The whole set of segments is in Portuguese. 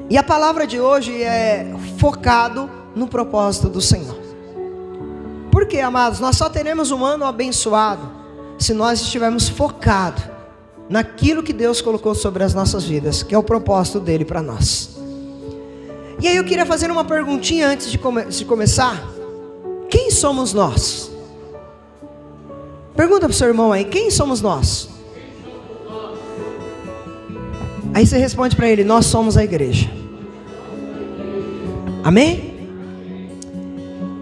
E a palavra de hoje é focado no propósito do Senhor. Por quê, amados? Nós só teremos um ano abençoado se nós estivermos focados naquilo que Deus colocou sobre as nossas vidas, que é o propósito dele para nós. E aí eu queria fazer uma perguntinha antes de começar. Quem somos nós? Pergunta para o seu irmão aí, quem somos nós? Aí você responde para ele, nós somos a igreja. Amém?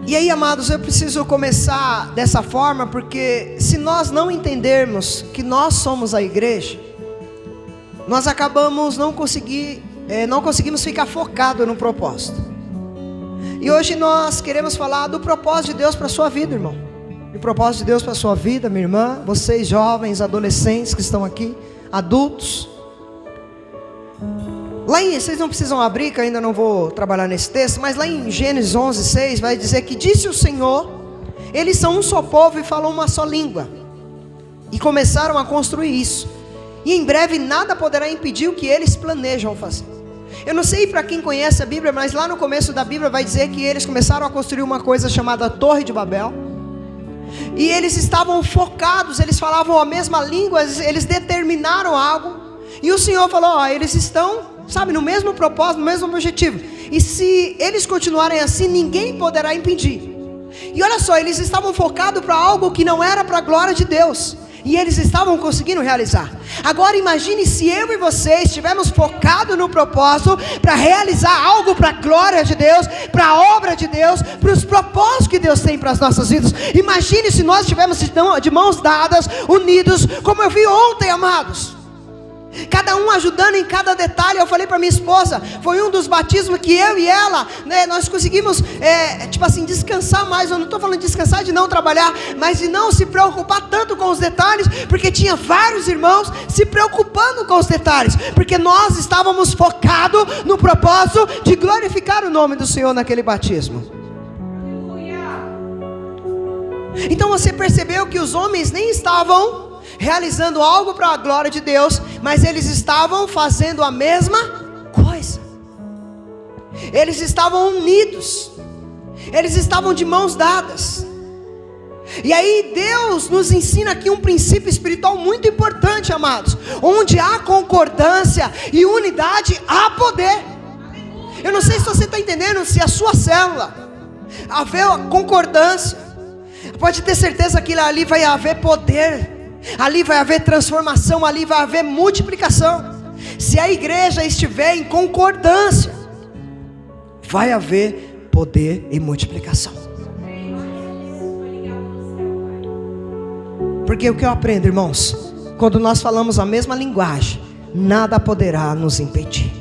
E aí, amados, eu preciso começar dessa forma, porque se nós não entendermos que nós somos a igreja, nós acabamos não conseguimos ficar focados no propósito. E hoje nós queremos falar do propósito de Deus para a sua vida, irmão. O propósito de Deus para a sua vida, minha irmã, vocês jovens, adolescentes que estão aqui, adultos. Vocês não precisam abrir, que eu ainda não vou trabalhar nesse texto, mas lá em Gênesis 11:6 vai dizer que disse o Senhor, eles são um só povo e falam uma só língua. E começaram a construir isso. E em breve nada poderá impedir o que eles planejam fazer. Eu não sei para quem conhece a Bíblia, mas lá no começo da Bíblia vai dizer que eles começaram a construir uma coisa chamada Torre de Babel. E eles estavam focados, eles falavam a mesma língua, eles determinaram algo. E o Senhor falou, eles estão, no mesmo propósito, no mesmo objetivo. E se eles continuarem assim, ninguém poderá impedir. E olha só, eles estavam focados para algo que não era para a glória de Deus. E eles estavam conseguindo realizar. Agora imagine se eu e você estivermos focados no propósito para realizar algo para a glória de Deus, para a obra de Deus, para os propósitos que Deus tem para as nossas vidas. Imagine se nós estivermos de mãos dadas, unidos, como eu vi ontem, amados. Cada um ajudando em cada detalhe. Eu falei para minha esposa, foi um dos batismos que eu e ela, nós conseguimos, descansar mais. Eu não estou falando de descansar de não trabalhar, mas de não se preocupar tanto com os detalhes, porque tinha vários irmãos se preocupando com os detalhes, porque nós estávamos focados no propósito de glorificar o nome do Senhor naquele batismo. Então você percebeu que os homens nem estavam realizando algo para a glória de Deus, mas eles estavam fazendo a mesma coisa. Eles estavam unidos, eles estavam de mãos dadas. E aí Deus nos ensina aqui um princípio espiritual muito importante, amados. Onde há concordância e unidade, há poder. Eu não sei se você está entendendo, se a sua célula haver concordância, pode ter certeza que ali vai haver poder, ali vai haver transformação, ali vai haver multiplicação. Se a igreja estiver em concordância, vai haver poder e multiplicação. Porque o que eu aprendo, irmãos, quando nós falamos a mesma linguagem, nada poderá nos impedir.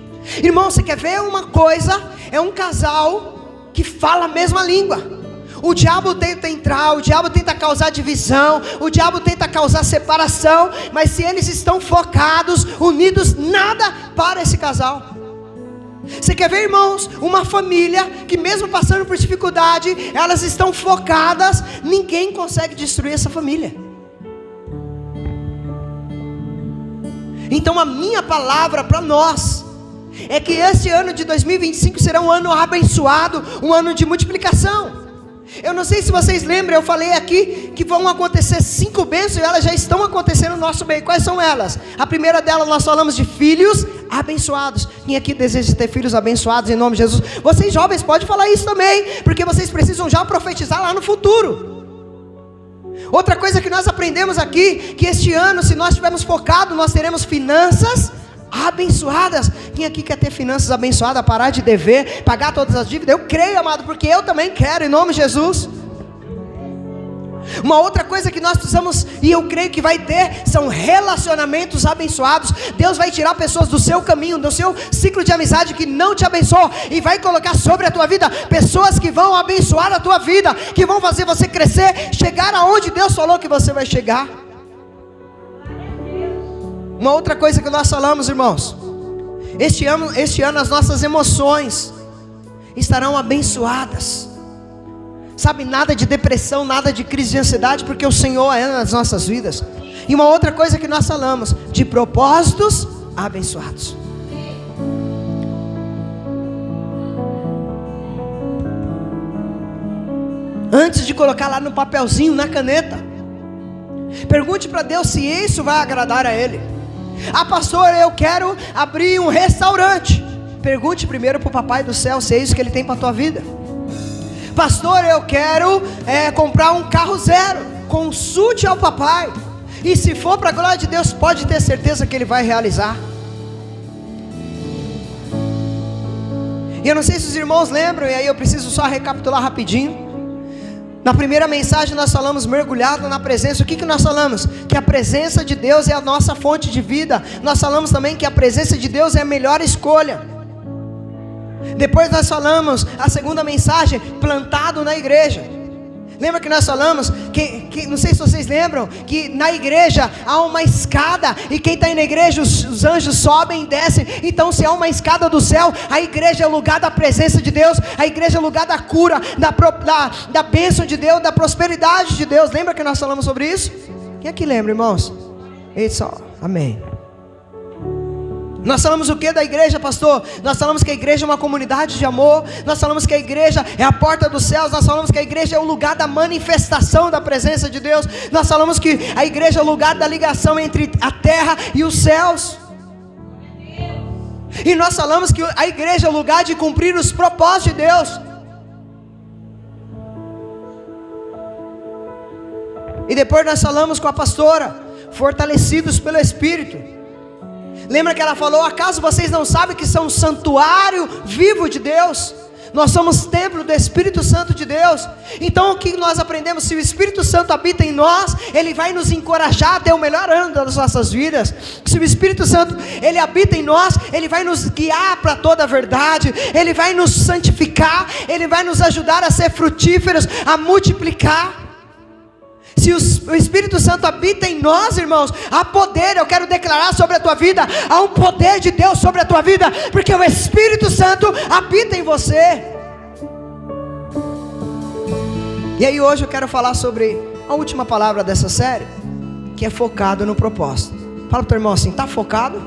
Irmão, você quer ver uma coisa? É um casal que fala a mesma língua. O diabo tenta entrar, o diabo tenta causar divisão, o diabo tenta causar separação, mas se eles estão focados, unidos, nada para esse casal. Você quer ver, irmãos, uma família que mesmo passando por dificuldade, elas estão focadas, ninguém consegue destruir essa família. Então a minha palavra para nós é que esse ano de 2025 será um ano abençoado, um ano de multiplicação. Eu não sei se vocês lembram, eu falei aqui que vão acontecer 5 bênçãos, e elas já estão acontecendo no nosso meio. Quais são elas? A primeira delas, nós falamos de filhos abençoados. Quem aqui deseja ter filhos abençoados em nome de Jesus? Vocês jovens podem falar isso também, porque vocês precisam já profetizar lá no futuro. Outra coisa que nós aprendemos aqui, que este ano, se nós estivermos focados, nós teremos finanças abençoadas. Quem aqui quer ter finanças abençoadas, parar de dever, pagar todas as dívidas? Eu creio, amado, porque eu também quero, em nome de Jesus. Uma outra coisa que nós precisamos, e eu creio que vai ter, são relacionamentos abençoados. Deus vai tirar pessoas do seu caminho, do seu ciclo de amizade que não te abençoam, e vai colocar sobre a tua vida pessoas que vão abençoar a tua vida, que vão fazer você crescer, chegar aonde Deus falou que você vai chegar. Uma outra coisa que nós falamos, irmãos, este ano as nossas emoções estarão abençoadas. Sabe, nada de depressão, nada de crise de ansiedade, porque o Senhor é nas nossas vidas. E uma outra coisa que nós falamos, de propósitos abençoados. antes de colocar lá no papelzinho, na caneta. Pergunte para Deus se isso vai agradar a Ele. Ah, pastor, eu quero abrir um restaurante. Pergunte primeiro para o Papai do Céu se é isso que Ele tem para a tua vida. Pastor, eu quero comprar um carro zero. Consulte ao Papai. E se for para a glória de Deus, pode ter certeza que Ele vai realizar. E eu não sei se os irmãos lembram, e aí eu preciso só recapitular rapidinho. Na primeira mensagem nós falamos mergulhado na presença. O que nós falamos? Que a presença de Deus é a nossa fonte de vida. Nós falamos também que a presença de Deus é a melhor escolha. Depois nós falamos a segunda mensagem, plantado na igreja. Lembra que nós falamos, que não sei se vocês lembram, que na igreja há uma escada, e quem está aí na igreja, os anjos sobem e descem. Então se há uma escada do céu, a igreja é o lugar da presença de Deus, a igreja é o lugar da cura, da bênção de Deus, da prosperidade de Deus. Lembra que nós falamos sobre isso? Quem aqui lembra, irmãos? Amém. Nós falamos o que da igreja, pastor? Nós falamos que a igreja é uma comunidade de amor. Nós falamos que a igreja é a porta dos céus. Nós falamos que a igreja é o lugar da manifestação da presença de Deus. Nós falamos que a igreja é o lugar da ligação entre a terra e os céus. E nós falamos que a igreja é o lugar de cumprir os propósitos de Deus. E depois nós falamos com a pastora, fortalecidos pelo Espírito. Lembra que ela falou: acaso vocês não sabem que são um santuário vivo de Deus? Nós somos templo do Espírito Santo de Deus. Então o que nós aprendemos? Se o Espírito Santo habita em nós, Ele vai nos encorajar a ter o melhor ano das nossas vidas. Se o Espírito Santo, Ele habita em nós, Ele vai nos guiar para toda a verdade, Ele vai nos santificar, Ele vai nos ajudar a ser frutíferos, a multiplicar. Se o Espírito Santo habita em nós, irmãos, há poder. Eu quero declarar sobre a tua vida, há um poder de Deus sobre a tua vida, porque o Espírito Santo habita em você. E aí hoje eu quero falar sobre a última palavra dessa série, que é focado no propósito. Fala para o teu irmão assim: está focado?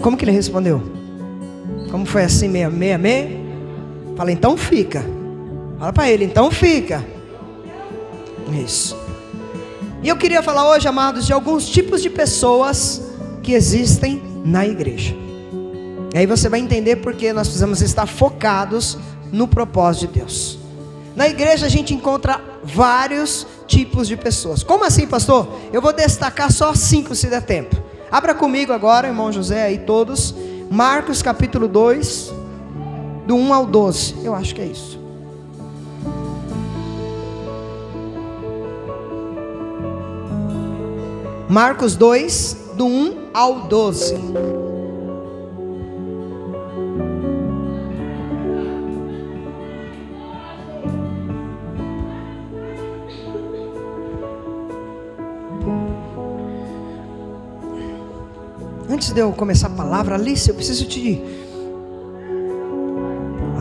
Como que ele respondeu? Como foi assim, meia? Fala, então fica. Fala para ele, então fica. Isso. E eu queria falar hoje, amados, de alguns tipos de pessoas que existem na igreja. E aí você vai entender porque nós precisamos estar focados no propósito de Deus. Na igreja a gente encontra vários tipos de pessoas. Como assim, pastor? Eu vou destacar só 5 se der tempo. Abra comigo agora, irmão José, aí todos, Marcos capítulo 2, do 1 ao 12. Eu acho que é isso. Marcos 2, do 1 ao 12. Antes de eu começar a palavra, Alice, eu preciso te...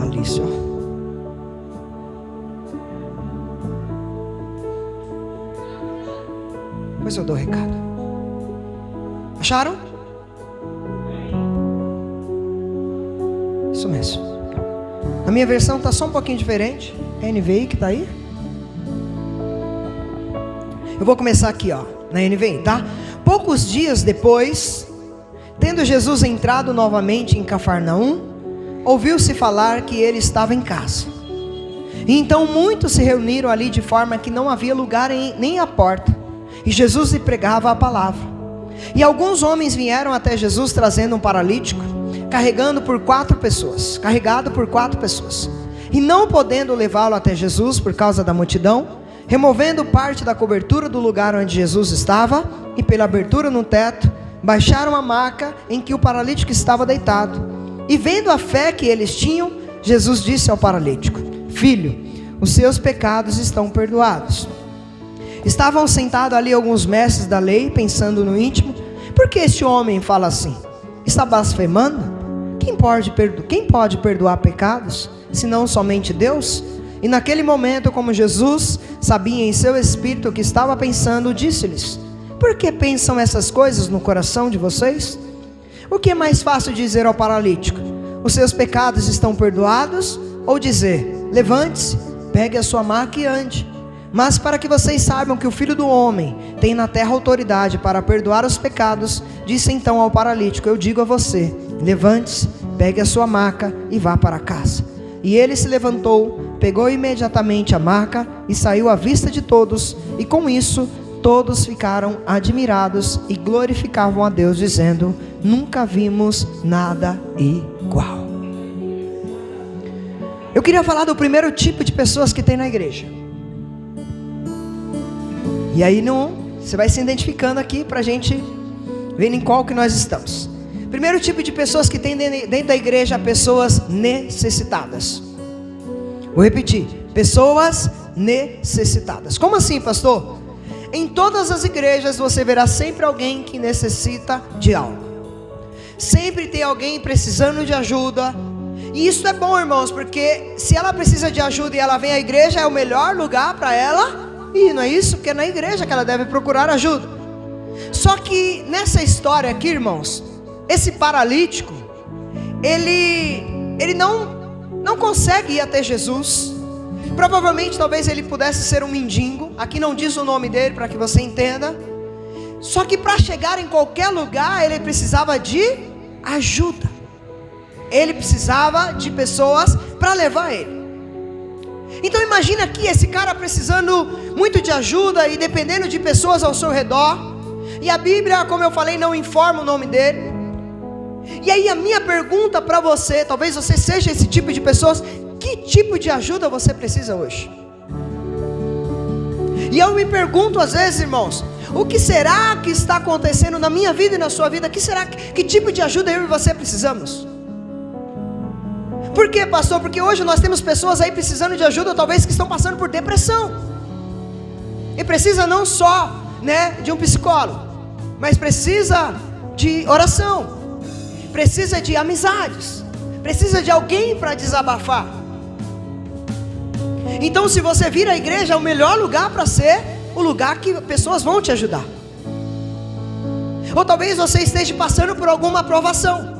Alice, ó. Depois eu dou o recado. Acharam? Isso mesmo. A minha versão está só um pouquinho diferente. É a NVI que está aí. Eu vou começar aqui, ó, na NVI, tá? Poucos dias depois, tendo Jesus entrado novamente em Cafarnaum, ouviu-se falar que ele estava em casa. E então muitos se reuniram ali de forma que não havia lugar nem à porta. E Jesus lhe pregava a palavra. E alguns homens vieram até Jesus trazendo um paralítico, carregado por 4 pessoas. E não podendo levá-lo até Jesus por causa da multidão, removendo parte da cobertura do lugar onde Jesus estava, e pela abertura no teto, baixaram a maca em que o paralítico estava deitado. E vendo a fé que eles tinham, Jesus disse ao paralítico: filho, os seus pecados estão perdoados. Estavam sentados ali alguns mestres da lei, pensando no íntimo: por que este homem fala assim? Está blasfemando? Quem pode perdoar pecados, senão somente Deus? E naquele momento, como Jesus sabia em seu espírito o que estava pensando, disse-lhes: por que pensam essas coisas no coração de vocês? O que é mais fácil dizer ao paralítico: os seus pecados estão perdoados? Ou dizer: levante-se, pegue a sua maca e ande. Mas para que vocês saibam que o Filho do Homem tem na terra autoridade para perdoar os pecados, disse então ao paralítico: eu digo a você, levante-se, pegue a sua maca e vá para casa. E ele se levantou, pegou imediatamente a maca e saiu à vista de todos, e com isso todos ficaram admirados e glorificavam a Deus, dizendo: nunca vimos nada igual. Eu queria falar do primeiro tipo de pessoas que tem na igreja. E aí você vai se identificando aqui para a gente ver em qual que nós estamos. Primeiro tipo de pessoas que tem dentro da igreja: pessoas necessitadas. Vou repetir: pessoas necessitadas. Como assim, pastor? Em todas as igrejas você verá sempre alguém que necessita de algo. Sempre tem alguém precisando de ajuda. E isso é bom, irmãos, porque se ela precisa de ajuda e ela vem à igreja, é o melhor lugar para ela. E não é isso? Porque é na igreja que ela deve procurar ajuda. Só que nessa história aqui, irmãos, esse paralítico, ele não consegue ir até Jesus. Provavelmente, talvez ele pudesse ser um mendigo. Aqui não diz o nome dele para que você entenda. Só que para chegar em qualquer lugar, ele precisava de ajuda. Ele precisava de pessoas para levar ele. Então imagina aqui esse cara precisando muito de ajuda e dependendo de pessoas ao seu redor. E a Bíblia, como eu falei, não informa o nome dele. E aí a minha pergunta para você, talvez você seja esse tipo de pessoas: que tipo de ajuda você precisa hoje? E eu me pergunto às vezes, irmãos, o que será que está acontecendo na minha vida e na sua vida? Que tipo de ajuda eu e você precisamos? Por quê, pastor? Porque hoje nós temos pessoas aí precisando de ajuda, talvez que estão passando por depressão. E precisa não só, de um psicólogo, mas precisa de oração, precisa de amizades, precisa de alguém para desabafar. Então, se você vir à igreja, é o melhor lugar para ser o lugar que pessoas vão te ajudar. Ou talvez você esteja passando por alguma provação,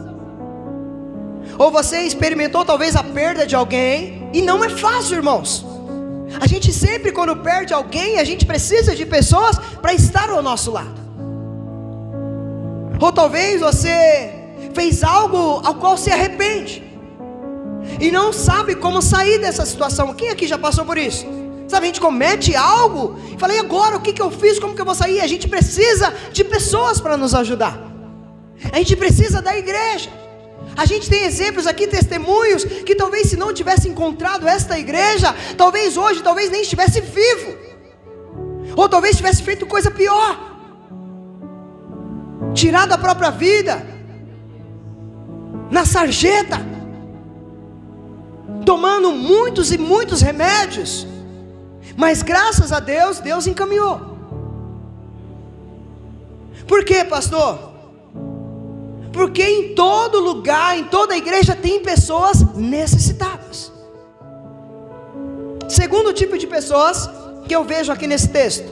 ou você experimentou talvez a perda de alguém, e não é fácil, irmãos. A gente sempre, quando perde alguém, a gente precisa de pessoas para estar ao nosso lado. Ou talvez você fez algo ao qual se arrepende e não sabe como sair dessa situação. Quem aqui já passou por isso? Sabe, a gente comete algo e fala: e agora, o que eu fiz, como que eu vou sair? A gente precisa de pessoas para nos ajudar. A gente precisa da igreja. A gente tem exemplos aqui, testemunhos, que talvez se não tivesse encontrado esta igreja, talvez hoje, talvez nem estivesse vivo, ou talvez tivesse feito coisa pior, tirado a própria vida, na sarjeta, tomando muitos e muitos remédios, mas graças a Deus, Deus encaminhou. Por quê, pastor? Porque em todo lugar, em toda igreja tem pessoas necessitadas. Segundo tipo de pessoas que eu vejo aqui nesse texto: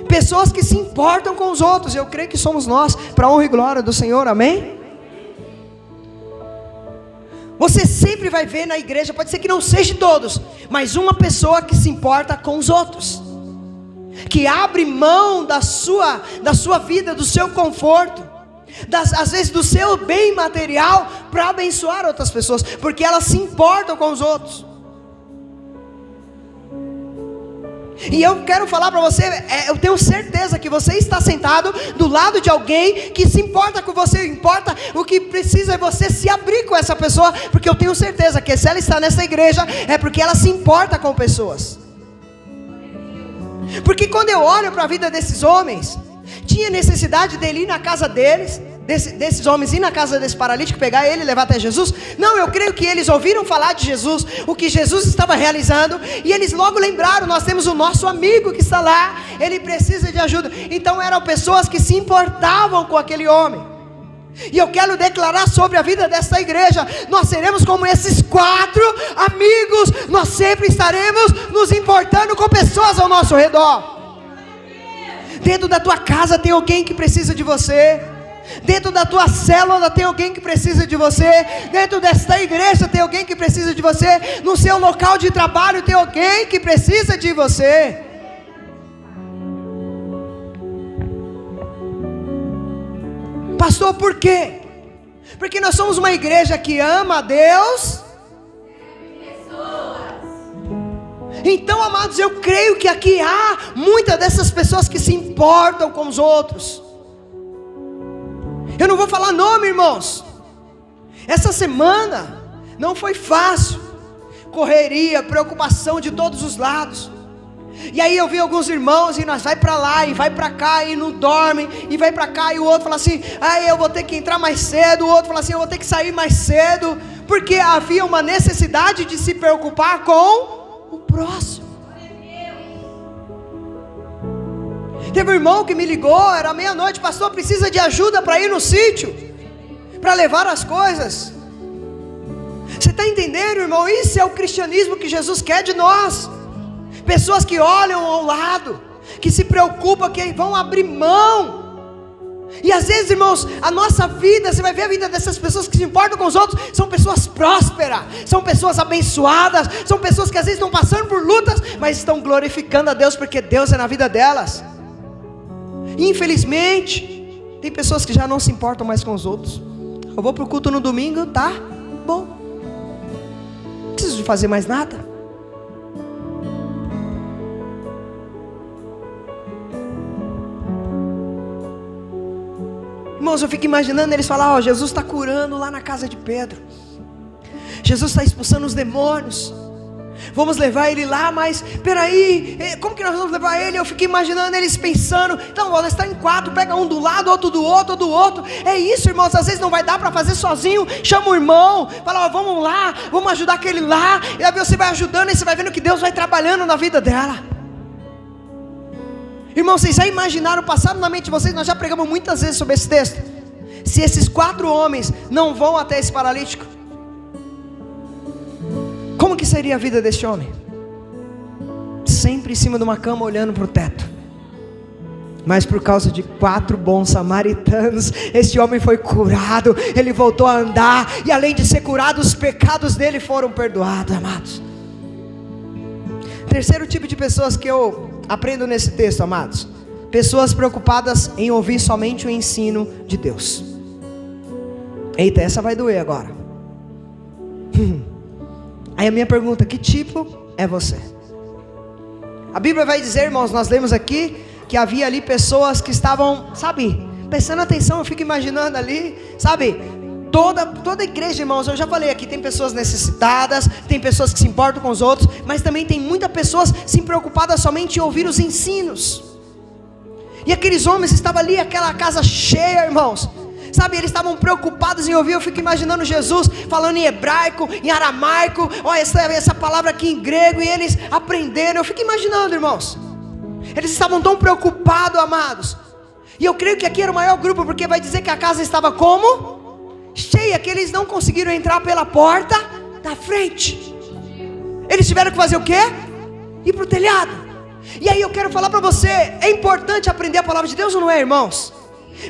pessoas que se importam com os outros. Eu creio que somos nós, para a honra e glória do Senhor, amém? Você sempre vai ver na igreja, pode ser que não seja todos, mas uma pessoa que se importa com os outros, que abre mão da sua vida, do seu conforto, às vezes do seu bem material, para abençoar outras pessoas, porque elas se importam com os outros. E eu quero falar para você, eu tenho certeza que você está sentado do lado de alguém que se importa com você. Importa, o que precisa é você se abrir com essa pessoa, porque eu tenho certeza que se ela está nessa igreja, é porque ela se importa com pessoas. Porque quando eu olho para a vida desses homens, tinha necessidade dele ir na casa deles, desses homens ir na casa desse paralítico, pegar ele e levar até Jesus? Não, eu creio que eles ouviram falar de Jesus, o que Jesus estava realizando, e eles logo lembraram: nós temos o nosso amigo que está lá, ele precisa de ajuda. Então eram pessoas que se importavam com aquele homem. E eu quero declarar sobre a vida desta igreja: nós seremos como esses 4 amigos. Nós sempre estaremos nos importando com pessoas ao nosso redor. Dentro da tua casa tem alguém que precisa de você. Dentro da tua célula tem alguém que precisa de você. Dentro desta igreja tem alguém que precisa de você. No seu local de trabalho tem alguém que precisa de você. Pastor, por quê? Porque nós somos uma igreja que ama a Deus. Então, amados, eu creio que aqui há muitas dessas pessoas que se importam com os outros. Eu não vou falar nome, irmãos. Essa semana não foi fácil. Correria, preocupação de todos os lados. E aí eu vi alguns irmãos e nós vai para lá e vai para cá e não dorme, e vai para cá, e o outro fala assim: eu vou ter que entrar mais cedo. O outro fala assim: eu vou ter que sair mais cedo. Porque havia uma necessidade de se preocupar com o próximo. Teve um irmão que me ligou, era meia-noite: pastor, precisa de ajuda para ir no sítio, para levar as coisas. Você está entendendo, irmão? Isso é o cristianismo que Jesus quer de nós. Pessoas que olham ao lado, que se preocupam, que vão abrir mão. E às vezes, irmãos, a nossa vida, você vai ver a vida dessas pessoas que se importam com os outros, são pessoas prósperas, são pessoas abençoadas, são pessoas que às vezes estão passando por lutas, mas estão glorificando a Deus, porque Deus é na vida delas. Infelizmente, tem pessoas que já não se importam mais com os outros. Eu vou para o culto no domingo, tá bom, não preciso de fazer mais nada. Irmãos, eu fico imaginando eles falar: Jesus está curando lá na casa de Pedro, Jesus está expulsando os demônios, vamos levar ele lá. Mas peraí, como que nós vamos levar ele? Eu fico imaginando eles pensando: então nós estamos em 4, pega um do lado, outro do outro, do outro. É isso, irmãos, às vezes não vai dar para fazer sozinho. Chama o irmão, fala: vamos lá, vamos ajudar aquele lá. E aí você vai ajudando, e você vai vendo que Deus vai trabalhando na vida dela. Irmãos, vocês já imaginaram, passaram na mente de vocês, nós já pregamos muitas vezes sobre esse texto, se esses 4 homens não vão até esse paralítico, como que seria a vida deste homem? Sempre em cima de uma cama, olhando para o teto. Mas por causa de 4 bons samaritanos, este homem foi curado, ele voltou a andar, e além de ser curado, os pecados dele foram perdoados, amados. Terceiro tipo de pessoas que eu aprendo nesse texto, amados: pessoas preocupadas em ouvir somente o ensino de Deus. Eita, essa vai doer agora. Aí a minha pergunta: que tipo é você? A Bíblia vai dizer, irmãos, nós lemos aqui, que havia ali pessoas que estavam, prestando atenção. Eu fico imaginando ali, toda igreja, irmãos, eu já falei aqui, tem pessoas necessitadas, tem pessoas que se importam com os outros, mas também tem muitas pessoas se preocupadas somente em ouvir os ensinos. E aqueles homens estavam ali, aquela casa cheia, irmãos, eles estavam preocupados em ouvir. Eu fico imaginando Jesus falando em hebraico, em aramaico, essa palavra aqui em grego, e eles aprenderam. Eu fico imaginando, irmãos, eles estavam tão preocupados, amados. E eu creio que aqui era o maior grupo, porque vai dizer que a casa estava como? Cheia, que eles não conseguiram entrar pela porta da frente. Eles tiveram que fazer o quê? Ir para o telhado. E aí eu quero falar para você: é importante aprender a palavra de Deus ou não é, irmãos?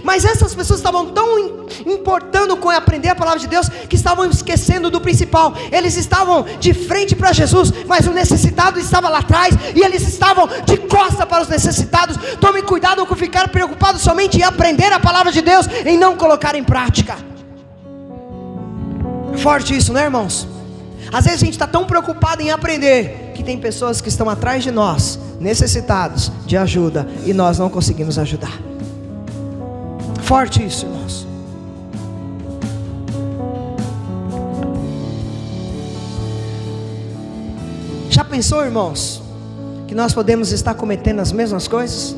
Mas essas pessoas estavam tão importando com aprender a palavra de Deus, que estavam esquecendo do principal. Eles estavam de frente para Jesus, mas o necessitado estava lá atrás, e eles estavam de costa para os necessitados. Tome cuidado com ficar preocupado somente em aprender a palavra de Deus, em não colocar em prática. Forte isso, né, irmãos? Às vezes a gente está tão preocupado em aprender, que tem pessoas que estão atrás de nós, necessitados de ajuda, e nós não conseguimos ajudar. Forte isso, irmãos. Já pensou, irmãos, que nós podemos estar cometendo as mesmas coisas?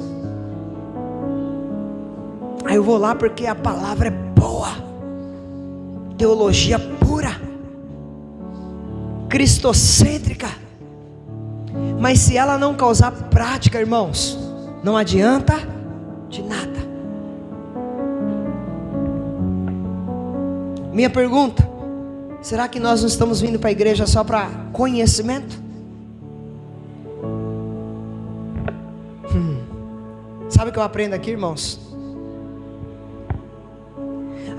Aí eu vou lá porque a palavra é boa, teologia pura, cristocêntrica, mas se ela não causar prática, irmãos, não adianta de nada. Minha pergunta: será que nós não estamos vindo para a igreja só para conhecimento? Sabe o que eu aprendo aqui, irmãos?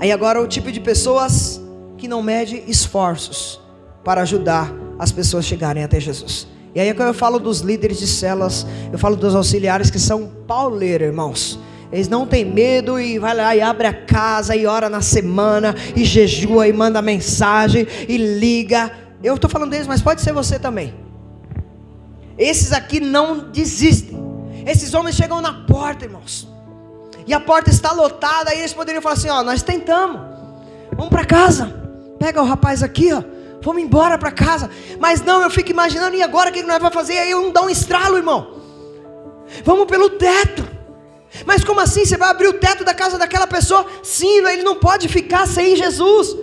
Aí agora o tipo de pessoas que não mede esforços para ajudar as pessoas a chegarem até Jesus. E aí quando eu falo dos líderes de células, eu falo dos auxiliares que são pauleiros, irmãos. Eles não têm medo e vai lá e abre a casa e ora na semana e jejua e manda mensagem e liga. Eu estou falando deles, mas pode ser você também. Esses aqui não desistem. Esses homens chegam na porta, irmãos, e a porta está lotada. Aí eles poderiam falar assim: ó, nós tentamos, vamos para casa, pega o rapaz aqui, ó, vamos embora para casa. Mas não, eu fico imaginando, e agora o que nós vamos fazer? Aí eu não dá um estralo, irmão. Vamos pelo teto. Mas como assim? Você vai abrir o teto da casa daquela pessoa? Sim, ele não pode ficar sem Jesus.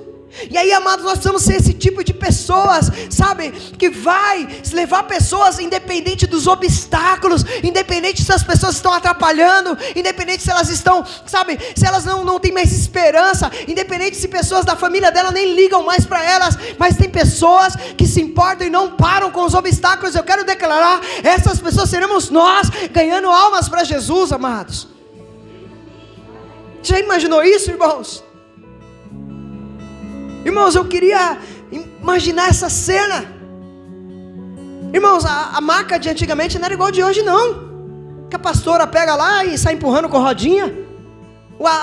E aí, amados, nós precisamos ser esse tipo de pessoas, sabe, que vai levar pessoas, independente dos obstáculos, independente se as pessoas estão atrapalhando, independente se elas estão, sabe, se elas não têm mais esperança, independente se pessoas da família dela nem ligam mais para elas, mas tem pessoas que se importam e não param com os obstáculos. Eu quero declarar, essas pessoas seremos nós, ganhando almas para Jesus, amados. Já imaginou isso, irmãos? Irmãos, eu queria imaginar essa cena. Irmãos, a maca de antigamente não era igual de hoje, não. Que a pastora pega lá e sai empurrando com rodinha.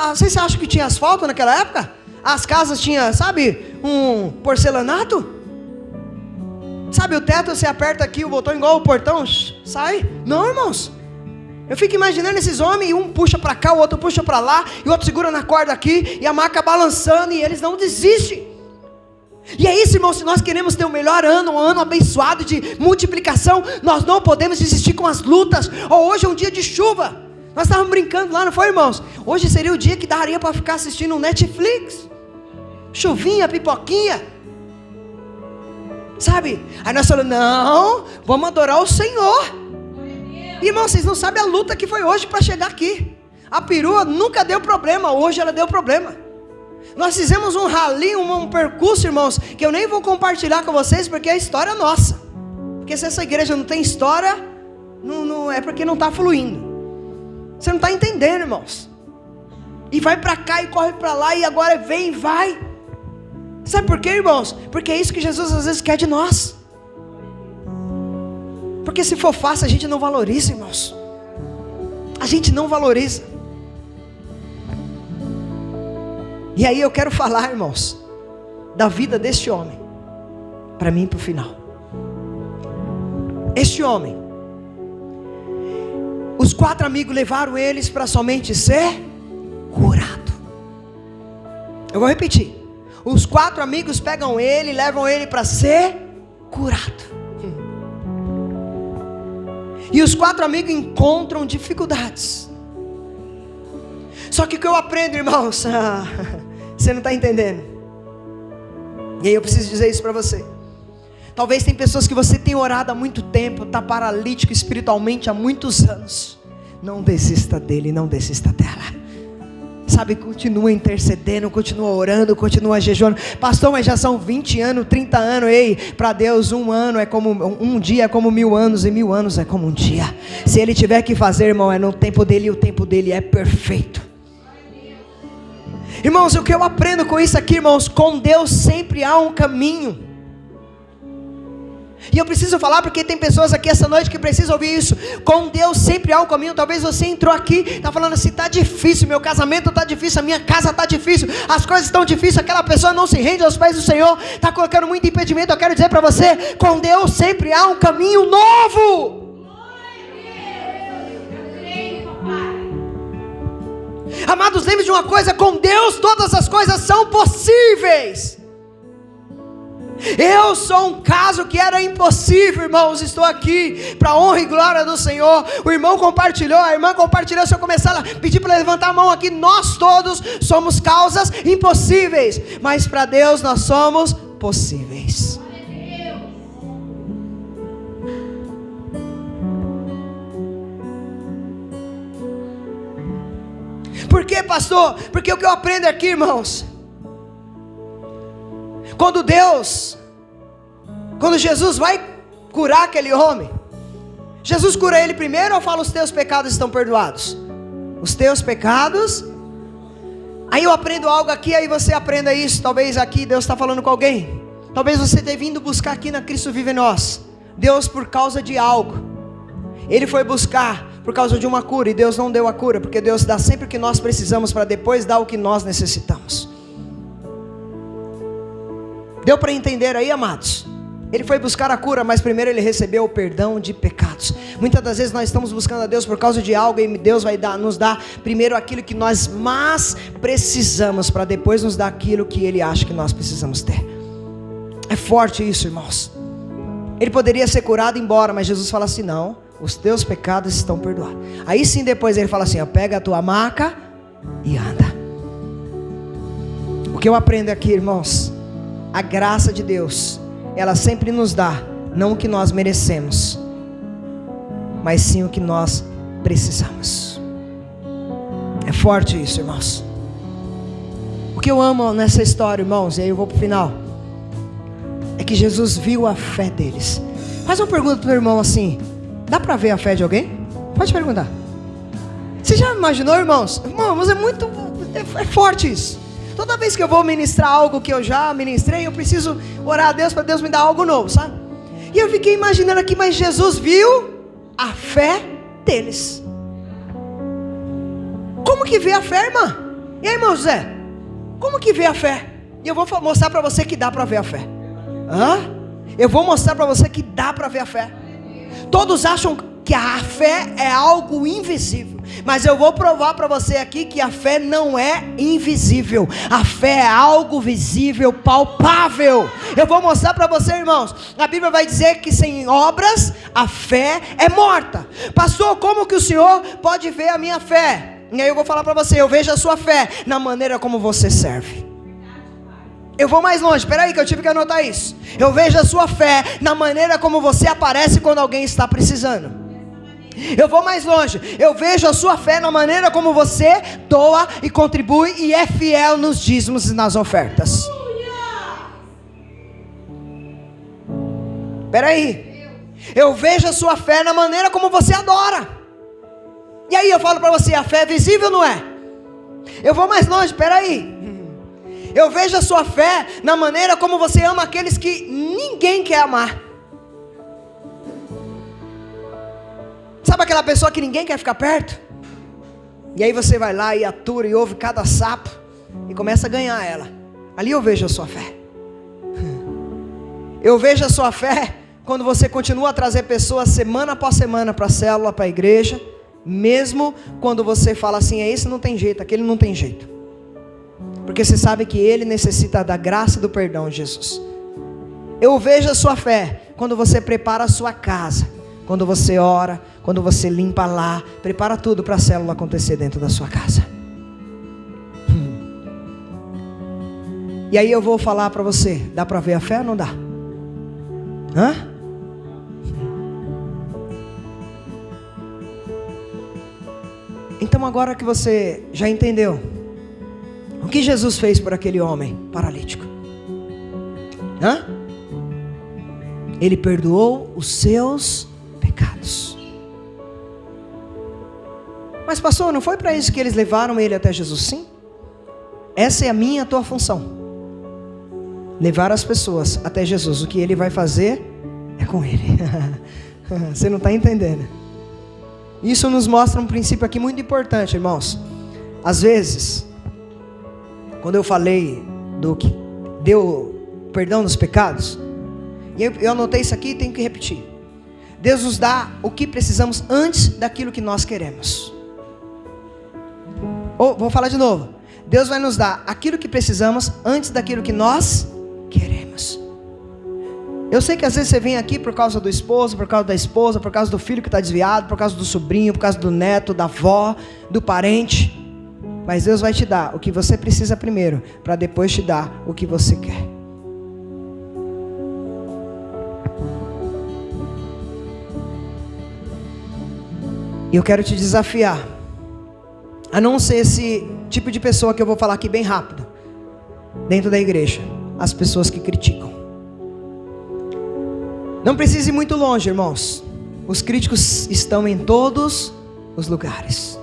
Vocês acham que tinha asfalto naquela época? As casas tinham, sabe, um porcelanato? Sabe, o teto você aperta aqui o botão igual o portão, sai? Não, irmãos. Eu fico imaginando esses homens, e um puxa para cá, o outro puxa para lá, e o outro segura na corda aqui, e a maca balançando, e eles não desistem. E é isso, irmãos, se nós queremos ter um melhor ano, um ano abençoado de multiplicação, nós não podemos desistir com as lutas. Ou hoje é um dia de chuva, nós estávamos brincando lá, não foi, irmãos? Hoje seria o dia que daria para ficar assistindo um Netflix, chuvinha, pipoquinha, sabe? Aí nós falamos, não, vamos adorar o Senhor. Irmão, vocês não sabem a luta que foi hoje para chegar aqui. A perua nunca deu problema, hoje ela deu problema. Nós fizemos um rally, um percurso, irmãos, que eu nem vou compartilhar com vocês, porque é história nossa. Porque se essa igreja não tem história, não é porque não está fluindo. Você não está entendendo, irmãos. E vai para cá e corre para lá, e agora vem e vai. Sabe por quê, irmãos? Porque é isso que Jesus às vezes quer de nós. Porque se for fácil, a gente não valoriza, irmãos. A gente não valoriza. E aí eu quero falar, irmãos, da vida deste homem, para mim, para o final. Este homem, os 4 amigos levaram eles para somente ser curado. Eu vou repetir. Os 4 amigos pegam ele e levam ele para ser curado. E os 4 amigos encontram dificuldades. Só que o que eu aprendo, irmãos, você não está entendendo. E aí eu preciso dizer isso para você. Talvez tem pessoas que você tem orado há muito tempo, está paralítico espiritualmente há muitos anos. Não desista dele, não desista dela. Sabe, continua intercedendo, continua orando, continua jejuando. Pastor, mas já são 20 anos, 30 anos. Ei, para Deus um ano é como um dia, é como 1000 anos, e 1000 anos é como um dia. Se Ele tiver que fazer, irmão, é no tempo dele, e o tempo dele é perfeito. Irmãos, o que eu aprendo com isso aqui, irmãos, com Deus sempre há um caminho. E eu preciso falar porque tem pessoas aqui essa noite que precisam ouvir isso. Com Deus sempre há um caminho. Talvez você entrou aqui, está falando assim, está difícil, meu casamento está difícil, a minha casa está difícil, as coisas estão difíceis, aquela pessoa não se rende aos pés do Senhor, está colocando muito impedimento. Eu quero dizer para você, com Deus sempre há um caminho novo. Amados, lembre de uma coisa, com Deus todas as coisas são possíveis. Eu sou um caso que era impossível, irmãos. Estou aqui para a honra e glória do Senhor. O irmão compartilhou, a irmã compartilhou. Se eu começar a pedir para levantar a mão aqui, nós todos somos causas impossíveis, mas para Deus nós somos possíveis. Por quê, pastor? Porque o que eu aprendo aqui, irmãos, quando Jesus vai curar aquele homem, Jesus cura ele primeiro ou fala: os teus pecados estão perdoados? Os teus pecados, Aí eu aprendo algo aqui, aí você aprenda isso. Talvez aqui Deus está falando com alguém. Talvez você tenha vindo buscar aqui na Cristo Vive em Nós. Deus por causa de algo. Ele foi buscar por causa de uma cura, e Deus não deu a cura, porque Deus dá sempre o que nós precisamos para depois dar o que nós necessitamos. Deu para entender aí, amados? Ele foi buscar a cura, mas primeiro ele recebeu o perdão de pecados. Muitas das vezes nós estamos buscando a Deus por causa de algo, e Deus vai nos dar primeiro aquilo que nós mais precisamos, para depois nos dar aquilo que Ele acha que nós precisamos ter. É forte isso, irmãos. Ele poderia ser curado e ir embora, mas Jesus fala assim: não, os teus pecados estão perdoados. Aí sim depois ele fala assim: ó, pega a tua maca e anda. O que eu aprendo aqui, irmãos, a graça de Deus, ela sempre nos dá, não o que nós merecemos, mas sim o que nós precisamos. É forte isso, irmãos. O que eu amo nessa história, irmãos, e aí eu vou para o final, é que Jesus viu a fé deles. Faz uma pergunta para o irmão assim: dá para ver a fé de alguém? Pode perguntar. Você já imaginou, irmãos? Irmãos, é forte isso. Toda vez que eu vou ministrar algo que eu já ministrei, eu preciso orar a Deus para Deus me dar algo novo, sabe? E eu fiquei imaginando aqui, mas Jesus viu a fé deles. Como que vê a fé, irmã? E aí, irmão José? Como que vê a fé? E eu vou mostrar para você que dá para ver a fé. Eu vou mostrar para você que dá para ver a fé. Todos acham que a fé é algo invisível, mas eu vou provar para você aqui que a fé não é invisível. A fé é algo visível, palpável. Eu vou mostrar para você, irmãos. A Bíblia vai dizer que sem obras a fé é morta. Pastor, como que o senhor pode ver a minha fé? E aí eu vou falar para você: eu vejo a sua fé na maneira como você serve. Eu vou mais longe, espera aí que eu tive que anotar isso. Eu vejo a sua fé na maneira como você aparece quando alguém está precisando. Eu vou mais longe, eu vejo a sua fé na maneira como você doa e contribui e é fiel nos dízimos e nas ofertas. Espera aí. Eu vejo a sua fé na maneira como você adora. E aí eu falo para você: a fé é visível ou não é? Eu vou mais longe, espera aí. Eu vejo a sua fé na maneira como você ama aqueles que ninguém quer amar. Sabe aquela pessoa que ninguém quer ficar perto? E aí você vai lá e atura e ouve cada sapo e começa a ganhar ela. Ali eu vejo a sua fé. Eu vejo a sua fé quando você continua a trazer pessoas semana após semana para a célula, para a igreja, mesmo quando você fala assim: esse não tem jeito, aquele não tem jeito. Porque você sabe que ele necessita da graça e do perdão de Jesus. Eu vejo a sua fé quando você prepara a sua casa, quando você ora, quando você limpa lá, prepara tudo para a célula acontecer dentro da sua casa. E aí eu vou falar para você: dá para ver a fé ou não dá? Então agora que você já entendeu o que Jesus fez por aquele homem paralítico, Ele perdoou os seus pecados. Mas pastor, não foi para isso que eles levaram ele até Jesus? Sim. Essa é a minha e a tua função: levar as pessoas até Jesus. O que ele vai fazer é com ele. Você não está entendendo? Isso nos mostra um princípio aqui muito importante, irmãos. Às vezes, quando eu falei do que deu perdão dos pecados, e eu anotei isso aqui e tenho que repetir: Deus nos dá o que precisamos antes daquilo que nós queremos. Vou falar de novo: Deus vai nos dar aquilo que precisamos antes daquilo que nós queremos. Eu sei que às vezes você vem aqui por causa do esposo, por causa da esposa, por causa do filho que está desviado, por causa do sobrinho, por causa do neto, da avó, do parente. Mas Deus vai te dar o que você precisa primeiro, para depois te dar o que você quer. E eu quero te desafiar a não ser esse tipo de pessoa que eu vou falar aqui bem rápido, dentro da igreja: as pessoas que criticam. Não precisa ir muito longe, irmãos. Os críticos estão em todos os lugares.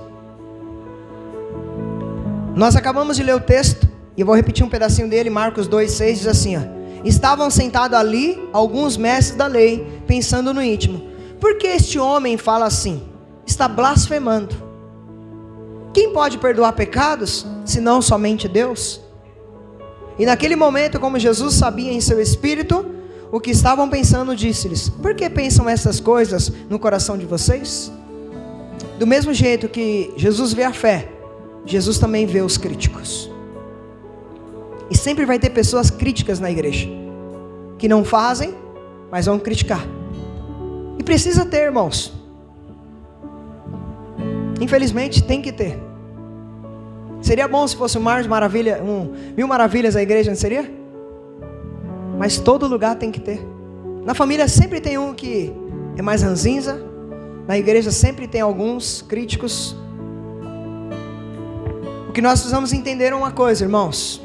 Nós acabamos de ler o texto, e eu vou repetir um pedacinho dele. Marcos 2,6 diz assim, ó: estavam sentados ali alguns mestres da lei, pensando no íntimo: por que este homem fala assim? Está blasfemando. Quem pode perdoar pecados, senão somente Deus? E naquele momento, como Jesus sabia em seu espírito o que estavam pensando, disse-lhes: por que pensam essas coisas no coração de vocês? Do mesmo jeito que Jesus vê a fé, Jesus também vê os críticos. E sempre vai ter pessoas críticas na igreja, que não fazem, mas vão criticar. E precisa ter, irmãos. Infelizmente tem que ter. Seria bom se fosse mil maravilhas a igreja, não seria? Mas todo lugar tem que ter. Na família sempre tem um que é mais ranzinza. Na igreja sempre tem alguns críticos. O que nós precisamos entender é uma coisa, irmãos.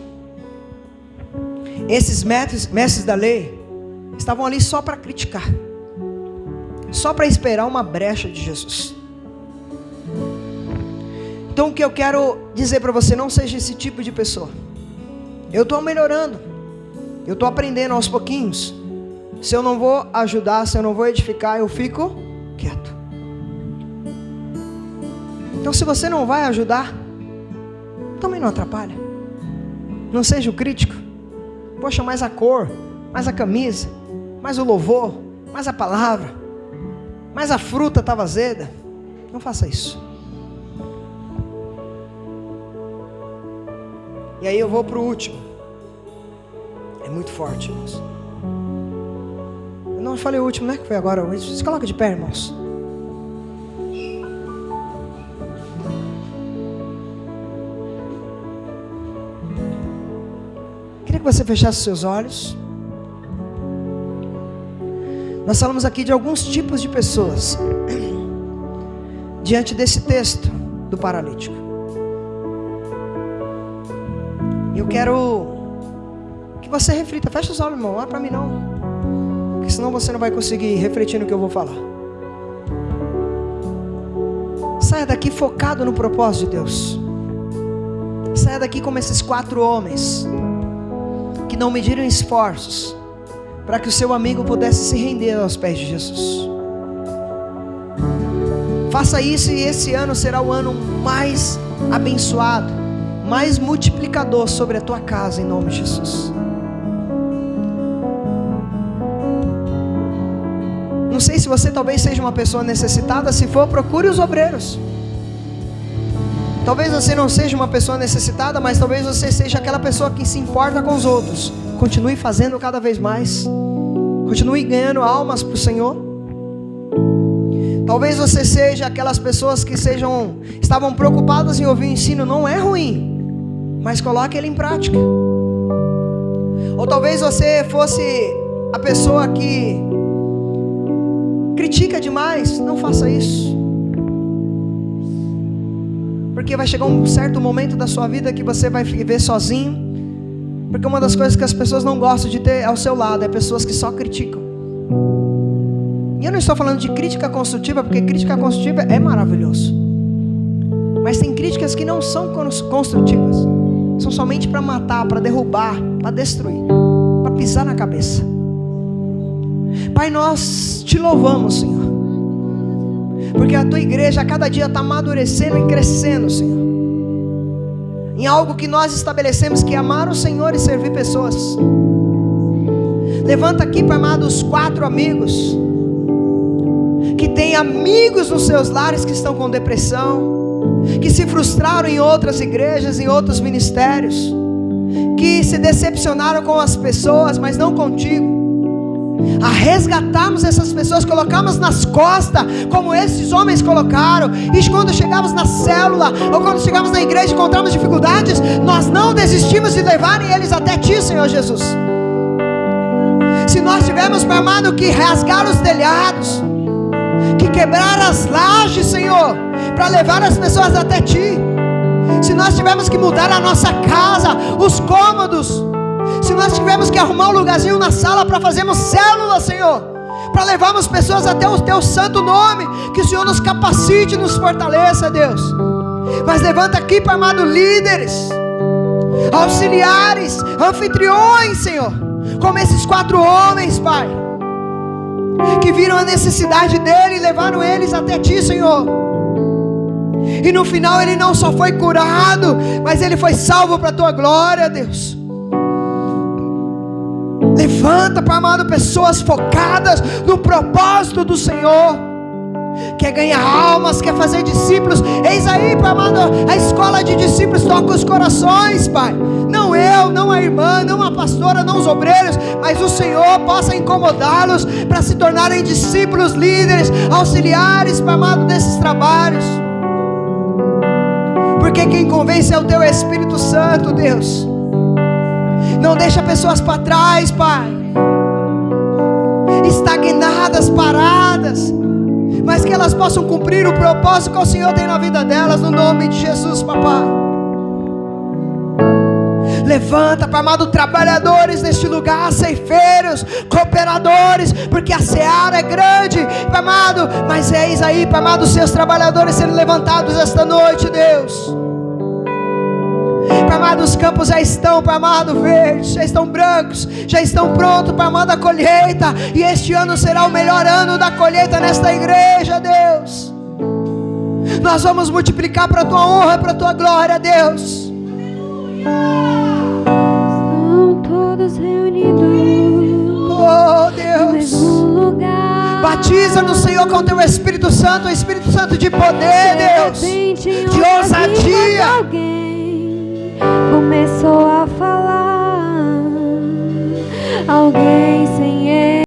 Esses mestres da lei estavam ali só para criticar, só para esperar uma brecha de Jesus. Então o que eu quero dizer para você: não seja esse tipo de pessoa. Eu estou melhorando, eu estou aprendendo aos pouquinhos. Se eu não vou ajudar, se eu não vou edificar, eu fico quieto. Então se você não vai ajudar, também não atrapalha. Não seja o crítico. Poxa, mais a cor, mais a camisa, mais o louvor, mais a palavra, mais a fruta estava azeda. Não faça isso. E aí eu vou para o último. É muito forte, irmãos. Eu não falei o último, né? Que foi agora. Se coloca de pé, irmãos. Queria que você fechasse seus olhos. Nós falamos aqui de alguns tipos de pessoas diante desse texto do paralítico. Eu quero que você reflita. Fecha os olhos, irmão. Não olha para mim não, porque senão você não vai conseguir refletir no que eu vou falar. Saia daqui focado no propósito de Deus. Saia daqui como esses 4 homens que não mediram esforços para que o seu amigo pudesse se render aos pés de Jesus. Faça isso e esse ano será o ano mais abençoado, mais multiplicador sobre a tua casa, em nome de Jesus. Não sei se você talvez seja uma pessoa necessitada. Se for, procure os obreiros. Talvez você não seja uma pessoa necessitada, mas talvez você seja aquela pessoa que se importa com os outros. Continue fazendo cada vez mais. Continue ganhando almas para o Senhor. Talvez você seja aquelas pessoas que estavam preocupadas em ouvir o ensino. Não é ruim, mas coloque ele em prática. Ou talvez você fosse a pessoa que critica demais. Não faça isso, porque vai chegar um certo momento da sua vida que você vai viver sozinho. Porque uma das coisas que as pessoas não gostam de ter ao seu lado é pessoas que só criticam. E eu não estou falando de crítica construtiva, porque crítica construtiva é maravilhoso. Mas tem críticas que não são construtivas. São somente para matar, para derrubar, para destruir, para pisar na cabeça. Pai, nós te louvamos, Senhor, porque a tua igreja a cada dia está amadurecendo e crescendo, Senhor, em algo que nós estabelecemos, que é amar o Senhor e servir pessoas. Levanta aqui, Pai amado, os 4 amigos que têm amigos nos seus lares que estão com depressão, que se frustraram em outras igrejas, em outros ministérios, que se decepcionaram com as pessoas, mas não contigo. A resgatarmos essas pessoas, colocamos nas costas, como esses homens colocaram. E quando chegamos na célula, ou quando chegamos na igreja e encontramos dificuldades, nós não desistimos de levarem eles até ti, Senhor Jesus. Se nós tivermos, Pai amado, que rasgar os telhados, que quebrar as lajes, Senhor, para levar as pessoas até ti. Se nós tivermos que mudar a nossa casa, os cômodos, se nós tivermos que arrumar um lugarzinho na sala para fazermos célula, Senhor, para levarmos pessoas até o teu santo nome, que o Senhor nos capacite e nos fortaleça, Deus. Mas levanta aqui, Pai amado, líderes, auxiliares, anfitriões, Senhor, como esses 4 homens, Pai, que viram a necessidade dele e levaram eles até Ti, Senhor. E no final ele não só foi curado, mas ele foi salvo para a Tua glória, Deus. Levanta, Pai amado, pessoas focadas no propósito do Senhor, quer ganhar almas, quer fazer discípulos. Eis aí, Pai amado, a escola de discípulos. Toca os corações, Pai. Não eu, não a irmã, não a pastora, não os obreiros, mas o Senhor possa incomodá-los para se tornarem discípulos, líderes, auxiliares, Pai amado, desses trabalhos. Porque quem convence é o Teu Espírito Santo, Deus. Não deixa pessoas para trás, Pai, estagnadas, paradas, mas que elas possam cumprir o propósito que o Senhor tem na vida delas, no nome de Jesus, papai. Levanta, Pai amado, trabalhadores neste lugar, ceifeiros, cooperadores, porque a seara é grande, Pai amado, mas eis aí, Pai amado, os seus trabalhadores sendo levantados esta noite, Deus. Pai amado, os campos já estão, Pai amado, verdes, já estão brancos, já estão prontos, Pai amado, a colheita. E este ano será o melhor ano da colheita nesta igreja, Deus. Nós vamos multiplicar para a Tua honra, para a Tua glória, Deus. Estão todos reunidos, Oh, no Deus. mesmo lugar. Batiza no Senhor com o Teu Espírito Santo, o Espírito Santo de poder, Deus, de ousadia. Alguém começou a falar, alguém